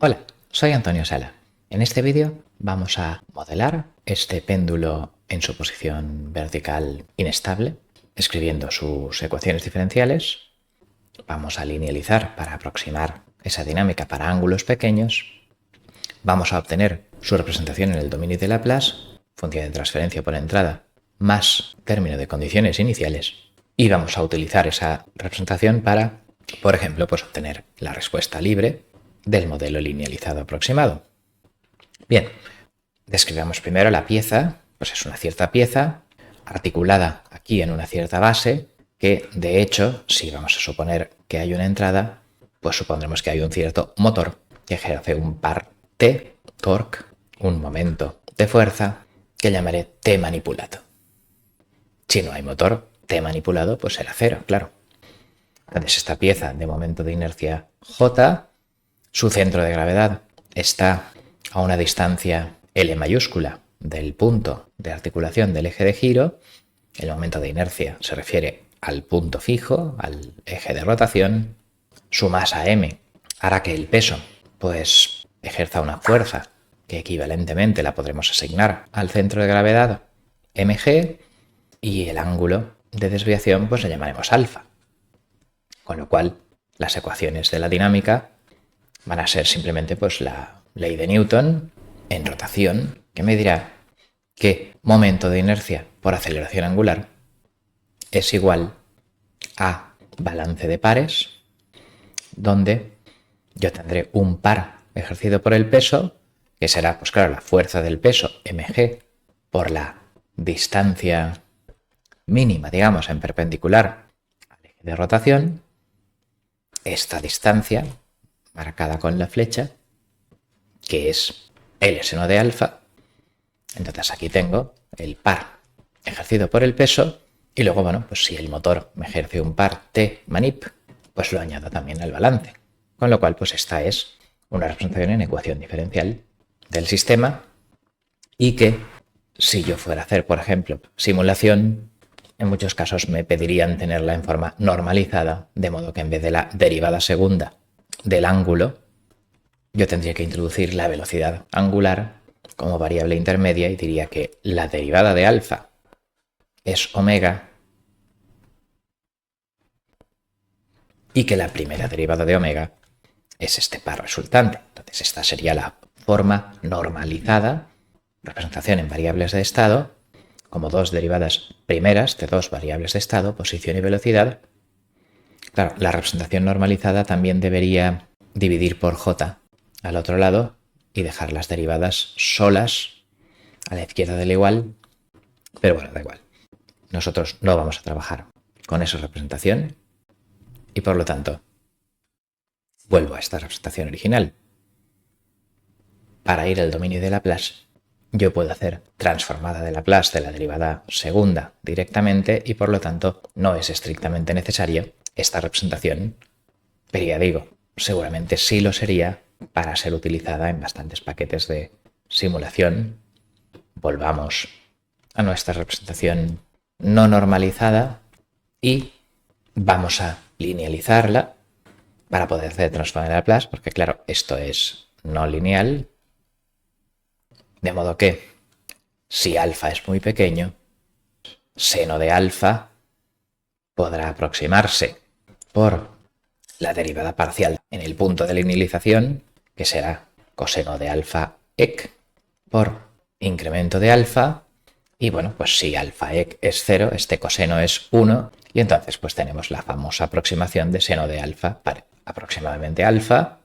Hola, soy Antonio Sala. En este vídeo vamos a modelar este péndulo en su posición vertical inestable, escribiendo sus ecuaciones diferenciales. Vamos a linealizar para aproximar esa dinámica para ángulos pequeños. Vamos a obtener su representación en el dominio de Laplace, función de transferencia por entrada, más término de condiciones iniciales. Y vamos a utilizar esa representación para, por ejemplo, obtener la respuesta libre del modelo linealizado aproximado. Bien, describamos primero la pieza, pues es una cierta pieza articulada aquí en una cierta base que, de hecho, si vamos a suponer que hay una entrada, pues supondremos que hay un cierto motor que ejerce un par T, torque, un momento de fuerza que llamaré T manipulado. Si no hay motor, T manipulado pues será cero, claro. Entonces esta pieza de momento de inercia J, su centro de gravedad está a una distancia L mayúscula del punto de articulación del eje de giro. El momento de inercia se refiere al punto fijo, al eje de rotación. Su masa m hará que el peso pues ejerza una fuerza que equivalentemente la podremos asignar al centro de gravedad mg, y el ángulo de desviación pues le llamaremos alfa. Con lo cual las ecuaciones de la dinámica van a ser simplemente pues la ley de Newton en rotación, que me dirá que momento de inercia por aceleración angular es igual a balance de pares, donde yo tendré un par ejercido por el peso, que será, pues claro, la fuerza del peso mg por la distancia mínima, digamos, en perpendicular al eje de rotación. Esta distancia marcada con la flecha, que es L seno de alfa. Entonces aquí tengo el par ejercido por el peso y luego, bueno, pues si el motor me ejerce un par T manip, pues lo añado también al balance. Con lo cual, pues esta es una representación en ecuación diferencial del sistema, y que si yo fuera a hacer, por ejemplo, simulación, en muchos casos me pedirían tenerla en forma normalizada, de modo que en vez de la derivada segunda del ángulo, yo tendría que introducir la velocidad angular como variable intermedia y diría que la derivada de alfa es omega y que la primera derivada de omega es este par resultante. Entonces esta sería la forma normalizada, representación en variables de estado, como dos derivadas primeras de dos variables de estado, posición y velocidad. Claro, la representación normalizada también debería dividir por j al otro lado y dejar las derivadas solas a la izquierda del igual, pero bueno, da igual. Nosotros no vamos a trabajar con esa representación y por lo tanto vuelvo a esta representación original. Para ir al dominio de Laplace, yo puedo hacer transformada de Laplace de la derivada segunda directamente y por lo tanto no es estrictamente necesaria esta representación, pero ya digo, seguramente sí lo sería para ser utilizada en bastantes paquetes de simulación. Volvamos a nuestra representación no normalizada y vamos a linealizarla para poder hacer transformada de Laplace, porque claro, esto es no lineal, de modo que si alfa es muy pequeño, seno de alfa podrá aproximarse por la derivada parcial en el punto de linealización, que será coseno de alfa ec por incremento de alfa. Y bueno, pues si alfa ec es 0, este coseno es 1, y entonces pues tenemos la famosa aproximación de seno de alfa para aproximadamente alfa,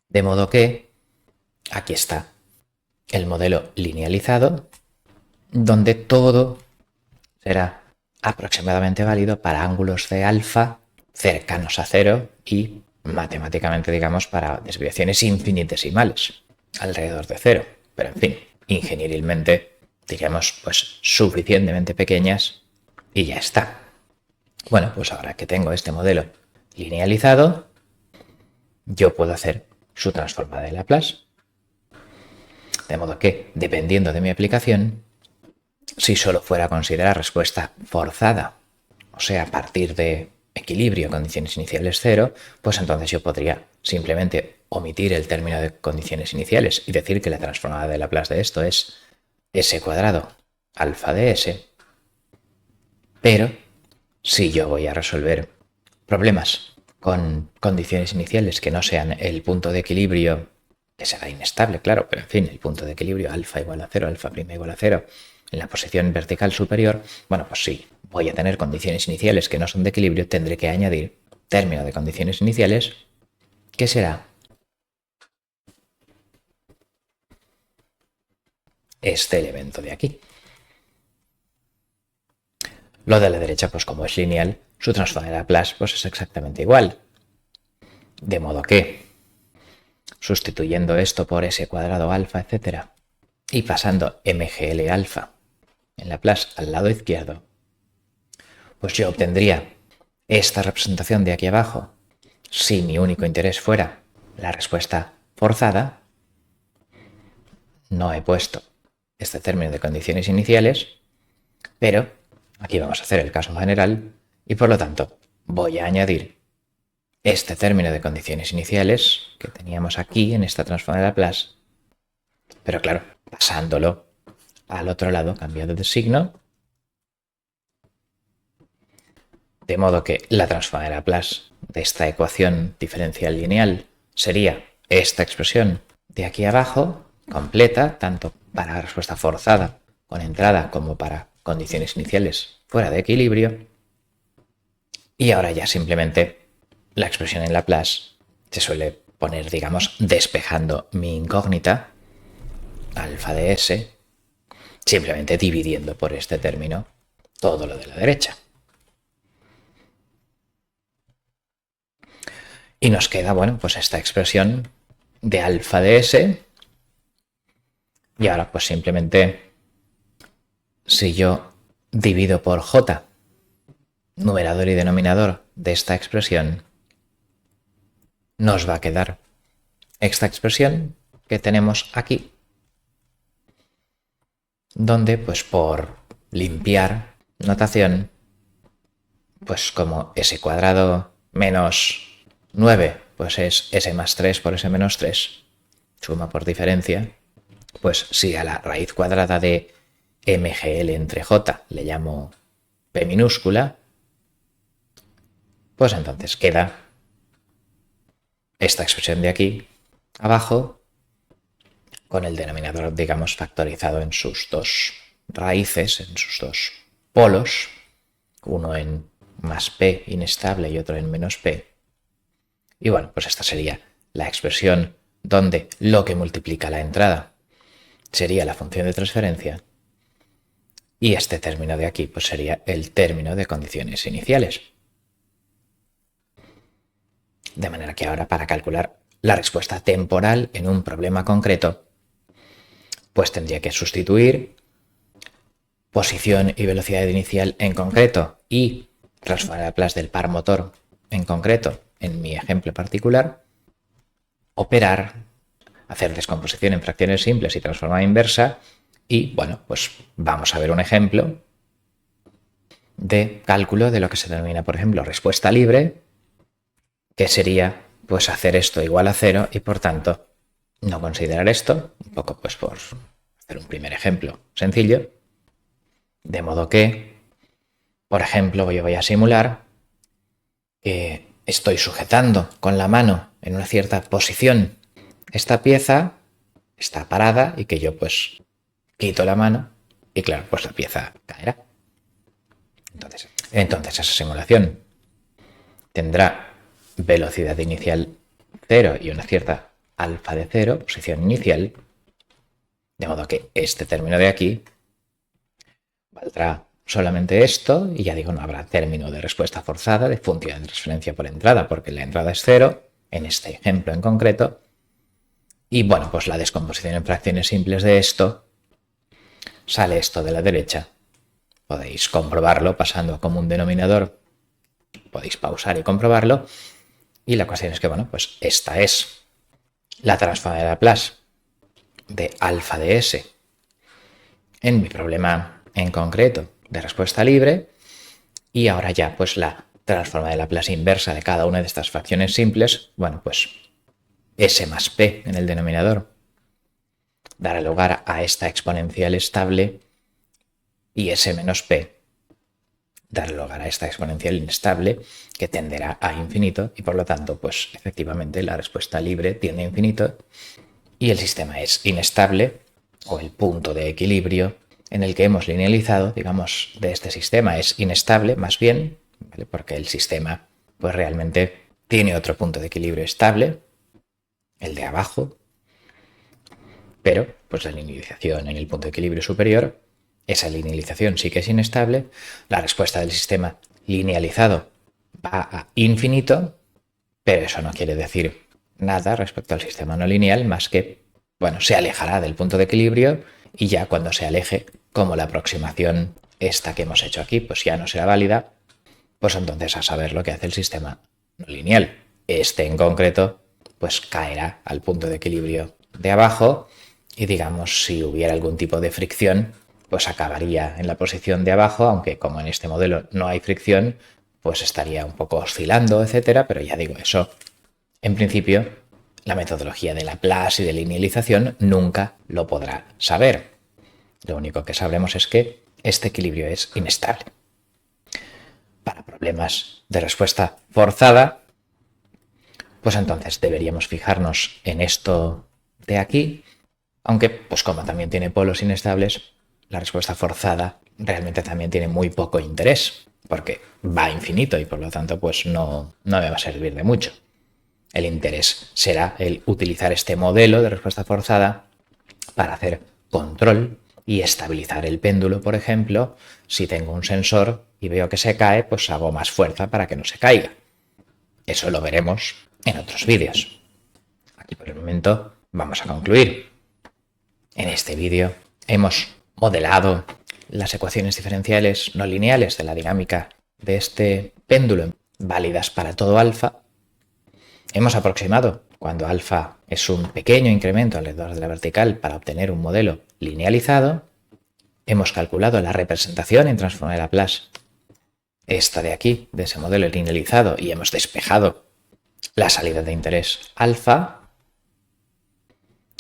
de modo que aquí está el modelo linealizado, donde todo será aproximadamente válido para ángulos de alfa cercanos a 0 y matemáticamente, digamos, para desviaciones infinitesimales alrededor de 0. Pero en fin, ingenierilmente, digamos, pues suficientemente pequeñas y ya está. Bueno, pues ahora que tengo este modelo linealizado, yo puedo hacer su transformada de Laplace. De modo que, dependiendo de mi aplicación, si solo fuera a considerar respuesta forzada, o sea, a partir de equilibrio, condiciones iniciales 0, pues entonces yo podría simplemente omitir el término de condiciones iniciales y decir que la transformada de Laplace de esto es s cuadrado alfa de s. Pero si yo voy a resolver problemas con condiciones iniciales que no sean el punto de equilibrio, que será inestable, claro, pero en fin, el punto de equilibrio alfa igual a 0, alfa prima igual a 0, en la posición vertical superior, bueno, pues sí, voy a tener condiciones iniciales que no son de equilibrio, tendré que añadir término de condiciones iniciales, que será este elemento de aquí. Lo de la derecha, pues como es lineal, su transforma de Laplace pues es exactamente igual. De modo que, sustituyendo esto por s cuadrado alfa, etc., y pasando mgl alfa en Laplace al lado izquierdo, pues yo obtendría esta representación de aquí abajo si mi único interés fuera la respuesta forzada. No he puesto este término de condiciones iniciales, pero aquí vamos a hacer el caso general y por lo tanto voy a añadir este término de condiciones iniciales que teníamos aquí en esta transforma de Laplace, pero claro, pasándolo al otro lado, cambiando de signo, de modo que la transforma de Laplace de esta ecuación diferencial lineal sería esta expresión de aquí abajo, completa, tanto para la respuesta forzada con entrada como para condiciones iniciales fuera de equilibrio. Y ahora ya simplemente la expresión en Laplace se suele poner, digamos, despejando mi incógnita, alfa de s, simplemente dividiendo por este término todo lo de la derecha. Y nos queda, bueno, pues esta expresión de alfa de s. Y ahora pues simplemente, si yo divido por j, numerador y denominador de esta expresión, nos va a quedar esta expresión que tenemos aquí, donde pues por limpiar notación, pues como s cuadrado menos 9, pues es s más 3 por s menos 3, suma por diferencia, pues si a la raíz cuadrada de mgl entre j le llamo p minúscula, pues entonces queda esta expresión de aquí abajo con el denominador, digamos, factorizado en sus dos raíces, en sus dos polos, uno en más p inestable y otro en menos p. Y bueno, pues esta sería la expresión donde lo que multiplica la entrada sería la función de transferencia y este término de aquí pues sería el término de condiciones iniciales. De manera que ahora para calcular la respuesta temporal en un problema concreto, pues tendría que sustituir posición y velocidad inicial en concreto y transformar la Laplace del par motor en concreto en mi ejemplo particular, operar, hacer descomposición en fracciones simples y transformada inversa y, bueno, pues vamos a ver un ejemplo de cálculo de lo que se denomina, por ejemplo, respuesta libre, que sería pues hacer esto igual a 0 y por tanto no considerar esto, un poco pues por hacer un primer ejemplo sencillo, de modo que, por ejemplo, yo voy a simular que estoy sujetando con la mano en una cierta posición esta pieza, está parada y que yo pues quito la mano y claro, pues la pieza caerá. Entonces esa simulación tendrá velocidad inicial 0 y una cierta alfa de 0, posición inicial, de modo que este término de aquí valdrá solamente esto y ya digo, no habrá término de respuesta forzada de función de transferencia por entrada porque la entrada es 0, en este ejemplo en concreto, y bueno, pues la descomposición en fracciones simples de esto sale esto de la derecha. Podéis comprobarlo pasando a común denominador, podéis pausar y comprobarlo. Y la cuestión es que, bueno, pues esta es la transforma de Laplace de alfa de s en mi problema en concreto de respuesta libre. Y ahora ya, pues la transforma de Laplace inversa de cada una de estas fracciones simples, bueno, pues S más P en el denominador dará lugar a esta exponencial estable y S menos P dará lugar a esta exponencial inestable que tenderá a infinito y por lo tanto, pues efectivamente la respuesta libre tiende a infinito y el sistema es inestable o el punto de equilibrio en el que hemos linealizado, digamos, de este sistema es inestable más bien, ¿vale? Porque el sistema pues realmente tiene otro punto de equilibrio estable, el de abajo, pero pues la linealización en el punto de equilibrio superior, esa linealización sí que es inestable, la respuesta del sistema linealizado va a infinito, pero eso no quiere decir nada respecto al sistema no lineal más que, bueno, se alejará del punto de equilibrio y ya cuando se aleje, como la aproximación esta que hemos hecho aquí, pues ya no será válida, pues entonces a saber lo que hace el sistema no lineal. Este en concreto, pues caerá al punto de equilibrio de abajo y digamos, si hubiera algún tipo de fricción, pues acabaría en la posición de abajo, aunque como en este modelo no hay fricción, pues estaría un poco oscilando, etcétera, pero ya digo, eso en principio la metodología de Laplace y de linealización nunca lo podrá saber. Lo único que sabremos es que este equilibrio es inestable. Para problemas de respuesta forzada, pues entonces deberíamos fijarnos en esto de aquí, aunque pues como también tiene polos inestables, la respuesta forzada realmente también tiene muy poco interés, porque va a infinito y por lo tanto pues no me va a servir de mucho. El interés será el utilizar este modelo de respuesta forzada para hacer control y estabilizar el péndulo, por ejemplo. Si tengo un sensor y veo que se cae, pues hago más fuerza para que no se caiga. Eso lo veremos en otros vídeos. Aquí por el momento vamos a concluir. En este vídeo hemos modelado las ecuaciones diferenciales no lineales de la dinámica de este péndulo válidas para todo alfa. Hemos aproximado cuando alfa es un pequeño incremento alrededor de la vertical para obtener un modelo linealizado. Hemos calculado la representación en transforma de Laplace, esta de aquí, de ese modelo linealizado, y hemos despejado la salida de interés alfa.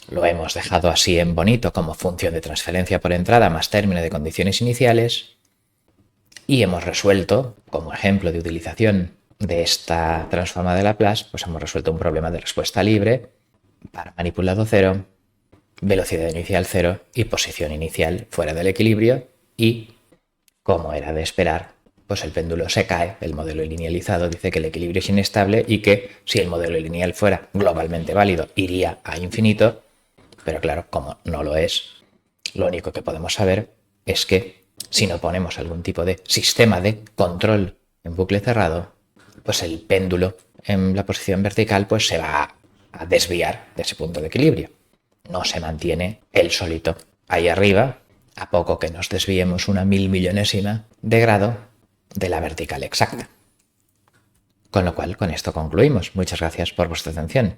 Lo hemos dejado así en bonito como función de transferencia por entrada más término de condiciones iniciales. Y hemos resuelto, como ejemplo de utilización de esta transforma de Laplace, pues hemos resuelto un problema de respuesta libre para manipulado cero, velocidad inicial cero y posición inicial fuera del equilibrio y, como era de esperar, pues el péndulo se cae, el modelo linealizado dice que el equilibrio es inestable y que si el modelo lineal fuera globalmente válido iría a infinito, pero claro, como no lo es, lo único que podemos saber es que si no ponemos algún tipo de sistema de control en bucle cerrado, pues el péndulo en la posición vertical pues se va a desviar de ese punto de equilibrio. No se mantiene él solito ahí arriba, a poco que nos desviemos una 1000 de grado de la vertical exacta. Con lo cual, con esto concluimos. Muchas gracias por vuestra atención.